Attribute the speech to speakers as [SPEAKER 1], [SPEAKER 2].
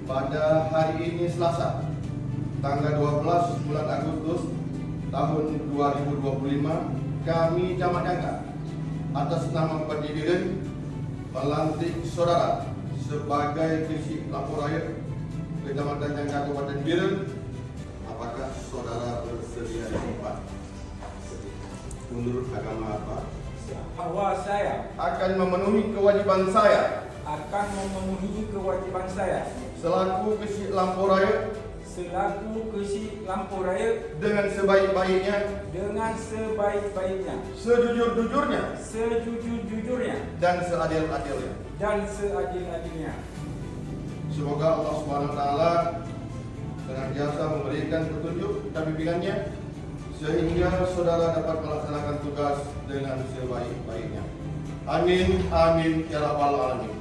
[SPEAKER 1] pada hari ini Selasa, tanggal 12 bulan Agustus tahun 2025, kami Camat Jangka atas nama Parti Bireuen melantik saudara sebagai Keuchik Gampong Rayeuk Kecamatan Jangka Kabupaten Bireuen. Apakah saudara bersedia disumpah? Menurut agama apa?
[SPEAKER 2] Bahwa saya
[SPEAKER 1] akan memenuhi kewajiban saya selaku Keuchik Lampoh Rayeuk dengan sebaik-baiknya, sejujur-jujurnya dan seadil-adilnya. Semoga Allah SWT senantiasa memberikan petunjuk dan bimbingannya sehingga saudara dapat melaksanakan tugas dengan sebaik-baiknya. Amin, amin, ya rabbal alamin.